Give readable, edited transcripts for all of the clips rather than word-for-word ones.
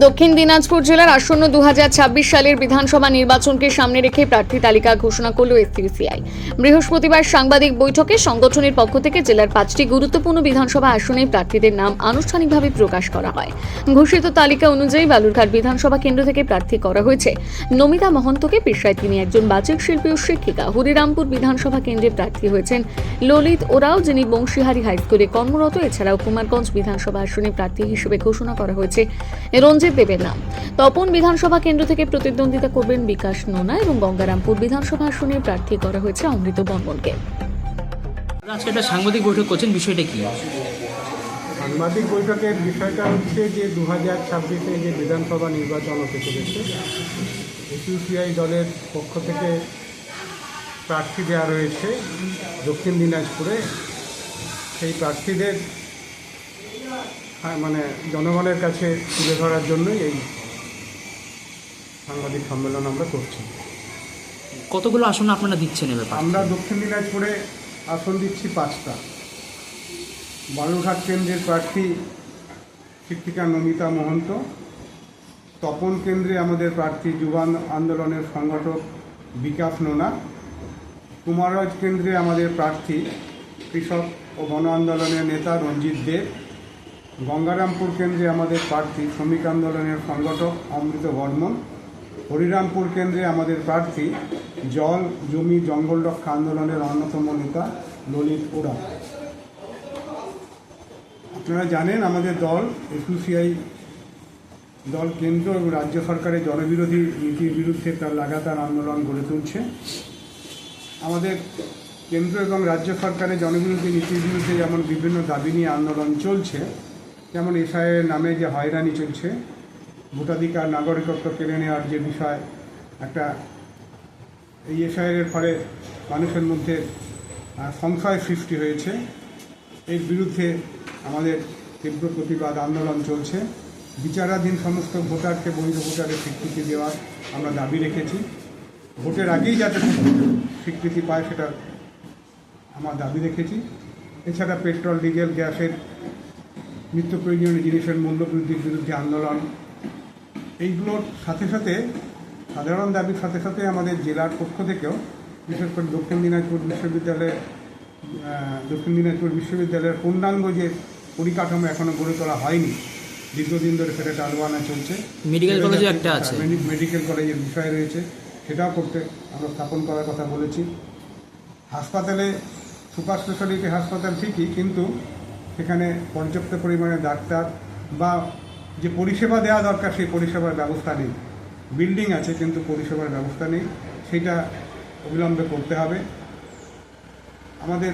দক্ষিণ দিনাজপুর জেলার আসন্ন 2026 সালের বিধানসভা নির্বাচনকে সামনে রেখে প্রার্থী তালিকা ঘোষণা করল এসইউসিআই। বৃহস্পতিবার সাংবাদিক বৈঠকে সংগঠনের পক্ষ থেকে জেলার 5টি গুরুত্বপূর্ণ বিধানসভা আসনে প্রার্থীদের নাম আনুষ্ঠানিকভাবে প্রকাশ করা হয়। ঘোষিত তালিকা অনুযায়ী বালুরঘাট বিধানসভা কেন্দ্র থেকে প্রার্থী করা হয়েছে নমিতা মহন্তকে। পেশায় তিনি একজন বাচিক শিল্পী ও শিক্ষিকা। হরিরামপুর বিধানসভা কেন্দ্রে প্রার্থী হয়েছেন ললিত ওরাও, যিনি বংশীহারি হাইস্কুলে কর্মরত। এছাড়াও কুমারগঞ্জ বিধানসভা আসনে প্রার্থী হিসেবে ঘোষণা করা হয়েছে রঞ্জিত দেবের নাম। তপন বিধানসভা কেন্দ্র থেকে প্রতিদ্বন্দ্বিতা করবেন বিকাশ নোনা এবং গঙ্গারামপুর বিধানসভা আসনে প্রার্থী করা হয়েছে অমৃত বর্মনকে। আজকে একটা সাংবাদিক বৈঠক করছেন, বিষয়টা কি? সাংবাদিক বৈঠকের বিষয়টা হচ্ছে যে 2026-এ যে বিধানসভা নির্বাচন হতে চলেছে, এসইউসিআই দলের পক্ষ থেকে প্রার্থী দেওয়া রয়েছে দক্ষিণ দিনাজপুরে। সেই প্রার্থীদের মানে জনগণের কাছে তুলে ধরার জন্যই এই সাংবাদিক সম্মেলন আমরা করছি। কতগুলো আসন আপনারা দিচ্ছেন এবার? আমরা দক্ষিণ দিনাজপুরে আসন দিচ্ছি 5টা। বালুরঘাট কেন্দ্রের প্রার্থী শিক্ষিকা নমিতা মহন্ত, তপন কেন্দ্রে আমাদের প্রার্থী যুব আন্দোলনের সংগঠক বিকাশ নোনা, কুমারগঞ্জ কেন্দ্রে আমাদের প্রার্থী কৃষক ও গণ আন্দোলনের নেতা রঞ্জিত দেব, গঙ্গারামপুর কেন্দ্রে আমাদের প্রার্থী শ্রমিক আন্দোলনের সংগঠক অমৃত বর্মন, হরিরামপুর কেন্দ্রে আমাদের প্রার্থী জল জমি জঙ্গল রক্ষা আন্দোলনের অন্যতম নেতা ললিত ওরাও। আপনারা জানেন আমাদের দল এসইউসিআই দল কেন্দ্র এবং রাজ্য সরকারের জনবিরোধী নীতির বিরুদ্ধে তার লাগাতার আন্দোলন গড়ে তুলছে। আমাদের কেন্দ্র এবং রাজ্য সরকারের জনবিরোধী নীতির বিরুদ্ধে যেমন বিভিন্ন দাবি নিয়ে আন্দোলন চলছে, যেমন এসআইয়ের নামে যে হয়রানি চলছে, ভোটাধিকার নাগরিকত্ব কেড়ে নেওয়ার যে বিষয়, একটা এই এসআইয়ের ফলে মানুষের মধ্যে সংশয় সৃষ্টি হয়েছে, এর বিরুদ্ধে আমাদের তীব্র প্রতিবাদ আন্দোলন চলছে। বিচারাধীন সমস্ত ভোটারকে বৈধ ভোটারের স্বীকৃতি দেওয়ার আমরা দাবি রেখেছি। ভোটের আগেই যাতে স্বীকৃতি পায় সেটা আমার দাবি রেখেছি। এছাড়া পেট্রোল ডিজেল গ্যাসের নিত্য প্রয়োজনীয় জিনিসের মূল্য বৃদ্ধির বিরুদ্ধে আন্দোলন, এইগুলোর সাথে সাথে সাধারণ দাবির সাথে সাথে আমাদের জেলার পক্ষ থেকেও বিশেষ করে দক্ষিণ দিনাজপুর বিশ্ববিদ্যালয়ের পূর্ণাঙ্গ যে পরিকাঠামো এখনও গড়ে তোলা হয়নি, দীর্ঘদিন ধরে সেটা টালবানা চলছে। মেডিকেল কলেজে একটা আছে, মেডিকেল কলেজের বিষয় রয়েছে, সেটাও করতে আমরা স্থাপন করার কথা বলেছি। হাসপাতালে সুপার স্পেশালিটি হাসপাতাল ঠিকই, কিন্তু সেখানে পর্যাপ্ত পরিমাণে ডাক্তার বা যে পরিষেবা দেওয়া দরকার সেই পরিষেবার ব্যবস্থা নেই। বিল্ডিং আছে কিন্তু পরিষেবার ব্যবস্থা নেই, সেটা অবিলম্বে করতে হবে। আমাদের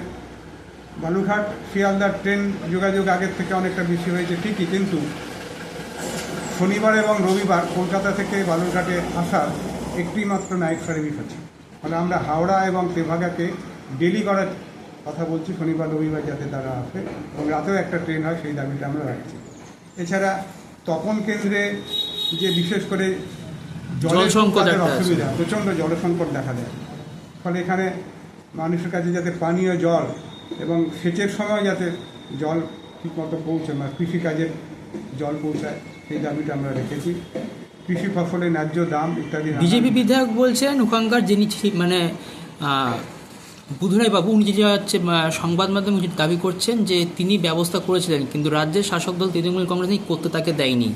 বালুরঘাট শিয়ালদা ট্রেন যোগাযোগ আগের থেকে অনেকটা বেশি হয়েছে ঠিকই, কিন্তু শনিবার এবং রবিবার কলকাতা থেকে বালুরঘাটে আসার একটি মাত্র নাইট সার্ভিস আছে। মানে আমরা হাওড়া এবং তেভাগাকে ডেলি করার কথা বলছি, শনিবার রবিবার যাতে তারা আসে এবং রাতেও একটা ট্রেন হয়, সেই দাবিটা আমরা রাখছি। এছাড়া তপন কেন্দ্রে যে বিশেষ করে জলের অসুবিধা, প্রচণ্ড জলসংকট দেখা দেয়, ফলে এখানে মানুষের কাছে যাতে পানীয় জল এবং সেচের সময় যাতে জল ঠিকমতো পৌঁছায়, মানে কৃষিকাজের জল পৌঁছায়, সেই দাবিটা আমরা রেখেছি। কৃষি ফসলের ন্যায্য দাম ইত্যাদি। বিজেপি বিধায়ক বলছেন ওখানকার যিনি মানে বুধরাই বাবু, উনি যে হচ্ছে সংবাদ মাধ্যমে দাবি করছেন যে তিনি ব্যবস্থা করেছিলেন, কিন্তু রাজ্যের শাসক দল তৃণমূল কংগ্রেস করতে তাকে দেয়নি।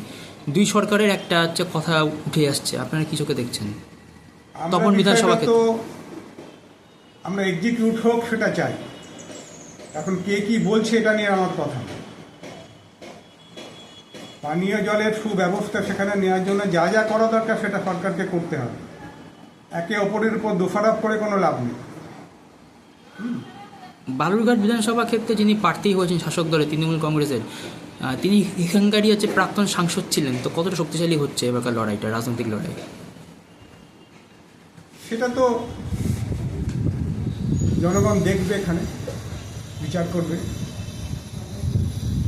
দুই সরকারের একটা হচ্ছে কথা উঠে আসছে, আপনারা কি চোখে দেখছেন? তখন বিধানসভা তো আমরা এক্সিকিউট হোক সেটা চাই, এখন কে কি বলছে এটা নিয়ে আমার কথা। পানীয় জলের সুব্যবস্থা সেখানে নেওয়ার জন্য যা যা করা দরকার সেটা সরকারকে করতে হবে। একে অপরের উপর দোষারোপ করে কোনো লাভ নেই। বালুরঘাট বিধানসভা ক্ষেত্রে যিনি প্রার্থী হয়েছেন শাসক দলের তৃণমূল কংগ্রেসের, তিনি এখানকারই হচ্ছে প্রাক্তন সাংসদ ছিলেন, তো কতটা শক্তিশালী হচ্ছে এবারকার লড়াইটা, রাজনৈতিক লড়াই? সেটা তো জনগণ দেখবে, এখানে বিচার করবে।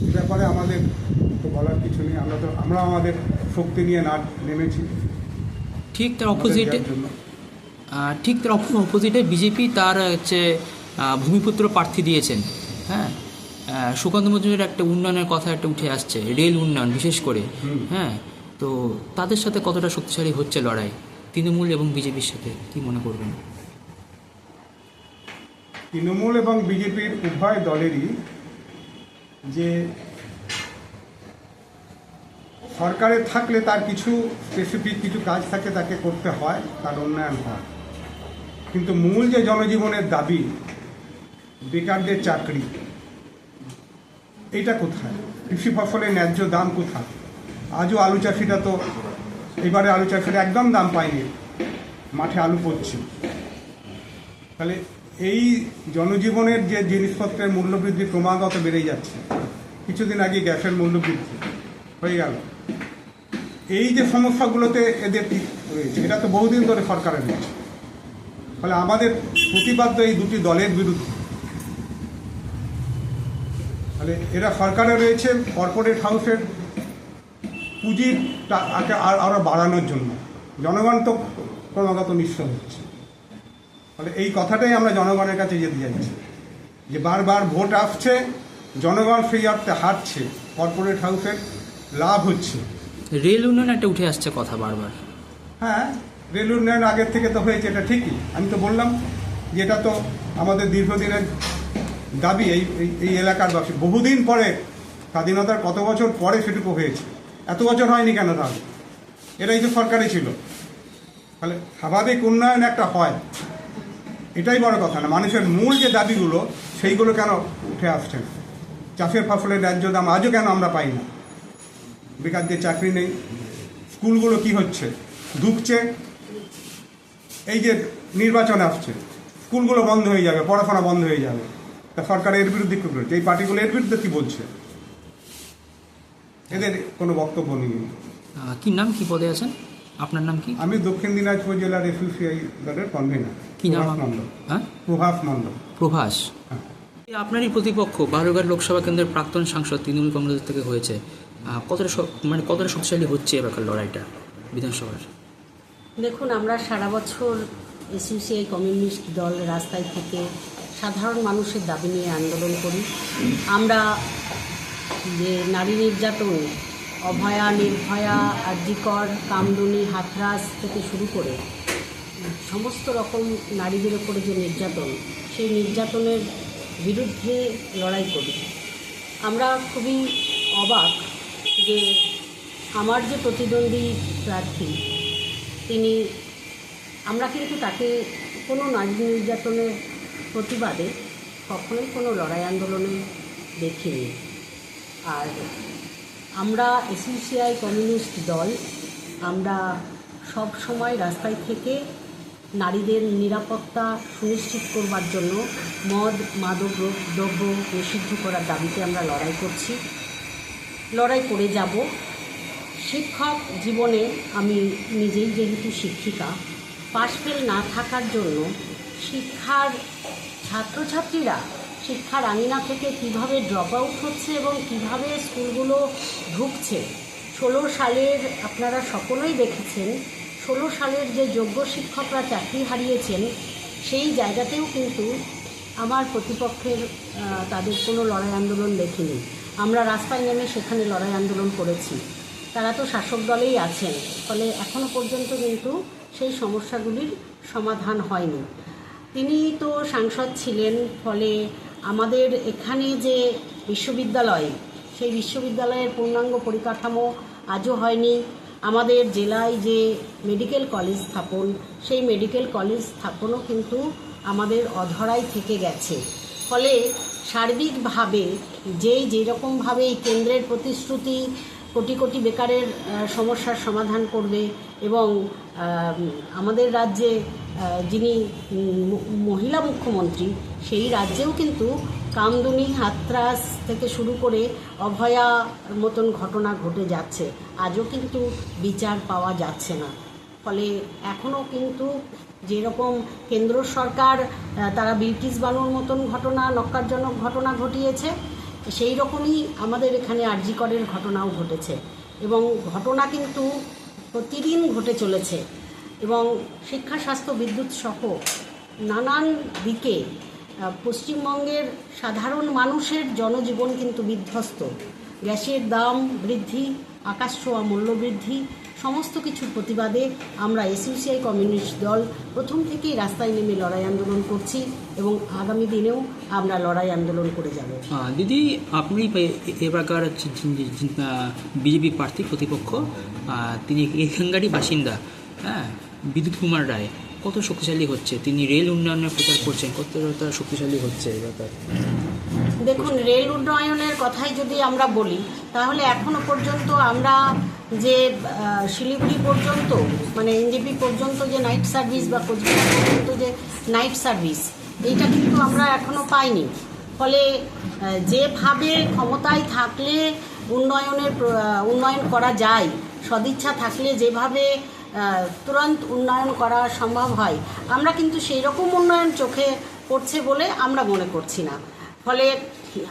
এ ব্যাপারে আমাদের তো বলার কিছু নেই। আমরা আমাদের শক্তি নিয়ে না নেমেছি। ঠিক তার অপোজিটে বিজেপি তার হচ্ছে ভূমিপুত্র প্রার্থী দিয়েছেন। হ্যাঁ, সুকান্ত মজুমদারের একটা উন্নয়নের কথা একটা উঠে আসছে, রেল উন্নয়ন বিশেষ করে। হ্যাঁ, তো তাদের সাথে কতটা শক্তিশালী হচ্ছে লড়াই তৃণমূল এবং বিজেপির সাথে, কি মনে করবেন? তৃণমূল এবং বিজেপির উভয় দলেরই যে সরকারে থাকলে তার কিছু স্পেসিফিক কিছু কাজ থাকে, তাকে করতে হয়, তার উন্নয়ন হয়, কিন্তু মূল যে জনজীবনের দাবি, বেকারদের চাকরি, এইটা কোথায়? কৃষি ফসলের ন্যায্য দাম কোথায়? আজও আলু চাষিরা তো, এবারে আলু চাষিরা একদম দাম পায়নি, মাঠে আলু পড়ছে। তাহলে এই জনজীবনের যে জিনিসপত্রের মূল্যবৃদ্ধি ক্রমাগত বেড়ে যাচ্ছে, কিছুদিন আগে গ্যাসের মূল্যবৃদ্ধি হয়ে গেল, এই যে সমস্যাগুলোতে এদের রয়েছে, এটা তো বহুদিন ধরে সরকারের রয়েছে। ফলে আমাদের প্রতিবাদ এই দুটি দলের বিরুদ্ধে। ফলে এরা সরকারে রয়েছে কর্পোরেট হাউসের পুঁজির আরও বাড়ানোর জন্য, জনগণ তো ক্রমাগত নিঃস্ব হচ্ছে। ফলে এই কথাটাই আমরা জনগণের কাছে যেতে চাইছি, যে বারবার ভোট আসছে, জনগণ সেই অর্থে হারছে, কর্পোরেট হাউসের লাভ হচ্ছে। রেল উন্নয়ন একটা উঠে আসছে কথা বারবার। হ্যাঁ, রেল উন্নয়ন আগের থেকে তো হয়েছে, এটা ঠিকই। আমি তো বললাম যে এটা তো আমাদের দীর্ঘদিনের দাবি, এই এলাকার বাসী বহুদিন পরে, স্বাধীনতার কত বছর পরে সেটুকু হয়েছে। এত বছর হয়নি কেন তাহলে? এরাই তো সরকারে ছিল। ফলে স্বাভাবিক উন্নয়ন একটা হয়, এটাই বড় কথা না। মানুষের মূল যে দাবিগুলো, সেইগুলো কেন উঠে আসছে না? চাষের ফসলের ন্যায্য দাম আজও কেন আমরা পাই না? বেকারদের চাকরি নেই, স্কুলগুলো কি হচ্ছে, ঢুকছে। এই যে নির্বাচন আসছে, স্কুলগুলো বন্ধ হয়ে যাবে, পড়াশোনা বন্ধ হয়ে যাবে। তা সরকার এর বিরুদ্ধে কী বলছে? এই পার্টিগুলো এর বিরুদ্ধে কী বলছে? এদের কোনো বক্তব্য নেই। কি নাম, কি পদে আছেন? আপনার নাম কি? আমি দক্ষিণ দিনাজপুর জেলার এসইউসিআই দলের কনভেনার। কি নাম? মণ্ডল। হ্যাঁ, প্রভাস মণ্ডল। প্রভাস। হ্যাঁ। আপনারই প্রতিপক্ষ বালুরঘাট লোকসভা কেন্দ্রের প্রাক্তন সাংসদ তৃণমূল কংগ্রেস থেকে হয়েছে, কতটা শক্তিশালী হচ্ছে এবার লড়াইটা বিধানসভার? দেখুন, আমরা সারা বছর এসইউসিআই কমিউনিস্ট দল রাস্তায় থেকে সাধারণ মানুষের দাবি নিয়ে আন্দোলন করি। আমরা যে নারী নির্যাতন, অভয়া, নির্ভয়া, আরজিকর, কামদুনি, হাথরাস থেকে শুরু করে সমস্ত রকম নারীদের ওপরে যে নির্যাতন, সেই নির্যাতনের বিরুদ্ধে লড়াই করি। আমরা খুবই অবাক যে আমার যে প্রতিদ্বন্দ্বী প্রার্থী, আমরা কিন্তু তাকে কোনো নারী নির্যাতনের প্রতিবাদে কখনোই কোনো লড়াই আন্দোলনে দেখিনি। আর আমরা এসইউসিআই কমিউনিস্ট দল, আমরা সব সময় রাস্তায় থেকে নারীদের নিরাপত্তা সুনিশ্চিত করবার জন্য মদ, মাদক দ্রব্য নিষিদ্ধ করার দাবিতে আমরা লড়াই করছি, লড়াই করে যাব। শিক্ষক জীবনে আমি নিজেই যেহেতু শিক্ষিকা, পাশ ফেল না থাকার জন্য ছাত্রছাত্রীরা শিক্ষার আঙিনা থেকে কিভাবে ড্রপ আউট হচ্ছে এবং কিভাবে স্কুলগুলো ঢুকছে। 16 সালের আপনারা সকলেই দেখেছেন, 16 সালের যে যোগ্য শিক্ষকরা চাকরি হারিয়েছেন, সেই জায়গাতেও কিন্তু আমার প্রতিপক্ষের তাদের কোনো লড়াই আন্দোলন দেখিনি। আমরা রাস্তায় নেমে সেখানে লড়াই আন্দোলন করেছি। তারা তো শাসক দলেই আছেন, ফলে এখনও পর্যন্ত কিন্তু সেই সমস্যাগুলির সমাধান হয়নি। তিনি তো সাংসদ ছিলেন, ফলে আমাদের এখানে যে বিশ্ববিদ্যালয়, সেই বিশ্ববিদ্যালয়ের পূর্ণাঙ্গ পরিকাঠামো আজও হয়নি। আমাদের জেলায় যে মেডিকেল কলেজ স্থাপন, সেই মেডিকেল কলেজ স্থাপনও কিন্তু আমাদের অধরাই থেকে গেছে। ফলে সার্বিকভাবে যেরকমভাবে এই কেন্দ্রের প্রতিশ্রুতি কোটি কোটি বেকারের সমস্যার সমাধান করবে এবং আমাদের রাজ্যে যিনি মহিলা মুখ্যমন্ত্রী, সেই রাজ্যেও কিন্তু কামদুনি, হাতরাস থেকে শুরু করে অভয়া মতন ঘটনা ঘটে যাচ্ছে, আজও কিন্তু বিচার পাওয়া যাচ্ছে না। ফলে এখনও কিন্তু যেরকম কেন্দ্র সরকার তারা বিলকিস বানুর মতন ঘটনা, নক্কারজনক ঘটনা ঘটিয়েছে, সেই রকমই আমাদের এখানে আরজিকরের ঘটনাও ঘটেছে এবং ঘটনা কিন্তু প্রতিদিন ঘটে চলেছে। এবং শিক্ষা, স্বাস্থ্য, বিদ্যুৎ সহ নানান দিকে পশ্চিমবঙ্গের সাধারণ মানুষের জনজীবন কিন্তু বিধ্বস্ত। গ্যাসের দাম বৃদ্ধি, আকাশ ছোঁয়া মূল্যবৃদ্ধি সমস্ত কিছুর প্রতিবাদে আমরা এসইউসিআই কমিউনিস্ট দল প্রথম থেকেই রাস্তায় নেমে লড়াই আন্দোলন করছি এবং আগামী দিনেও আমরা লড়াই আন্দোলন করে যাব। দিদি, আপনি এবারকার বিজেপি প্রার্থী প্রতিপক্ষ, তিনি এখানকারই বাসিন্দা, হ্যাঁ, বিদ্যুৎ কুমার রায় কত শক্তিশালী হচ্ছে? তিনি রেল উন্নয়নের প্রচার করছেন, কতটা শক্তিশালী হচ্ছে এই ব্যাপার? দেখুন, রেল উন্নয়নের কথাই যদি আমরা বলি তাহলে এখনো পর্যন্ত আমরা যে শিলিগুড়ি পর্যন্ত মানে এনজেপি পর্যন্ত যে নাইট সার্ভিস বা কোচবিহার পর্যন্ত যে নাইট সার্ভিস এইটা কিন্তু আমরা এখনো পাইনি। ফলে যেভাবে ক্ষমতায় থাকলে উন্নয়ন করা যায়, সদিচ্ছা থাকলে যেভাবে তুরন্ত উন্নয়ন করা সম্ভব হয়, আমরা কিন্তু সেই রকম উন্নয়ন চোখে পড়ছে বলে আমরা মনে করছি না। ফলে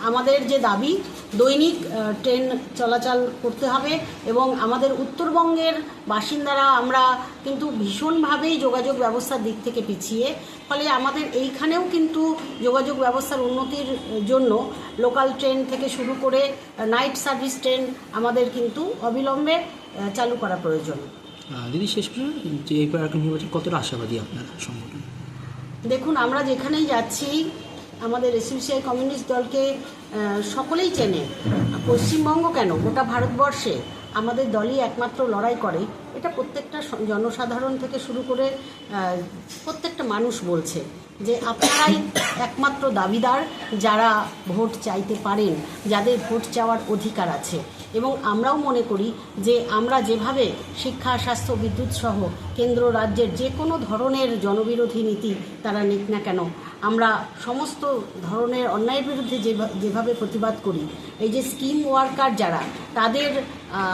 আমাদের যে দাবি, দৈনিক ট্রেন চলাচল করতে হবে এবং আমাদের উত্তরবঙ্গের বাসিন্দারা আমরা কিন্তু ভীষণভাবেই যোগাযোগ ব্যবস্থার দিক থেকে পিছিয়ে। ফলে আমাদের এইখানেও কিন্তু যোগাযোগ ব্যবস্থার উন্নতির জন্য লোকাল ট্রেন থেকে শুরু করে নাইট সার্ভিস ট্রেন আমাদের কিন্তু অবিলম্বে চালু করা প্রয়োজন। দিদি, শেষ করে যে এবার নির্বাচন কতটা আশাবাদী আপনার সংগঠন? দেখুন, আমরা যেখানেই যাচ্ছি আমাদের এসইউসিআই কমিউনিস্ট দলকে সকলেই চেনে। পশ্চিমবঙ্গ কেন, গোটা ভারতবর্ষে আমাদের দলই একমাত্র লড়াই করে, এটা প্রত্যেকটা জনসাধারণ থেকে শুরু করে প্রত্যেকটা মানুষ বলছে যে আপনারাই একমাত্র দাবিদার যারা ভোট চাইতে পারেন, যাদের ভোট চাওয়ার অধিকার আছে। এবং আমরাও মনে করি যে আমরা যেভাবে শিক্ষা, স্বাস্থ্য, বিদ্যুৎ সহ কেন্দ্র রাজ্যের যে কোনো ধরনের জনবিরোধী নীতি তারা নিক না কেন, আমরা সমস্ত ধরনের অন্যায়ের বিরুদ্ধে যেভাবে প্রতিবাদ করি, এই যে স্কিম ওয়ার্কার যারা, তাদের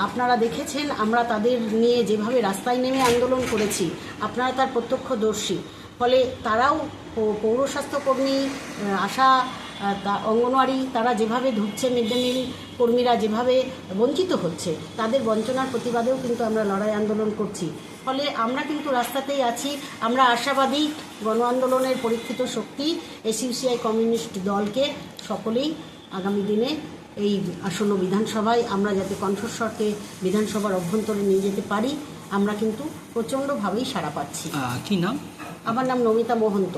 আপনারা দেখেছেন আমরা তাদের নিয়ে যেভাবে রাস্তায় নেমে আন্দোলন করেছি, আপনারা তার প্রত্যক্ষদর্শী। ফলে তারাও পৌরস্বাস্থ্যকর্মী, আশা, অঙ্গনওয়াড়ি, তারা যেভাবে ঢুকছে, মিড ডে মিল কর্মীরা যেভাবে বঞ্চিত হচ্ছে, তাদের বঞ্চনার প্রতিবাদেও কিন্তু আমরা লড়াই আন্দোলন করছি। ফলে আমরা কিন্তু রাস্তাতেই আছি। আমরা আশাবাদী গণ আন্দোলনের পরীক্ষিত শক্তি এসইউসিআই কমিউনিস্ট দলকে সকলেই আগামী দিনে এই আসন্ন বিধানসভায় আমরা যাতে কণ্ঠস্বরকে বিধানসভার অভ্যন্তরে নিয়ে যেতে পারি, আমরা কিন্তু প্রচণ্ডভাবেই সাড়া পাচ্ছি। কি নাম? আমার নাম নমিতা মোহন্ত।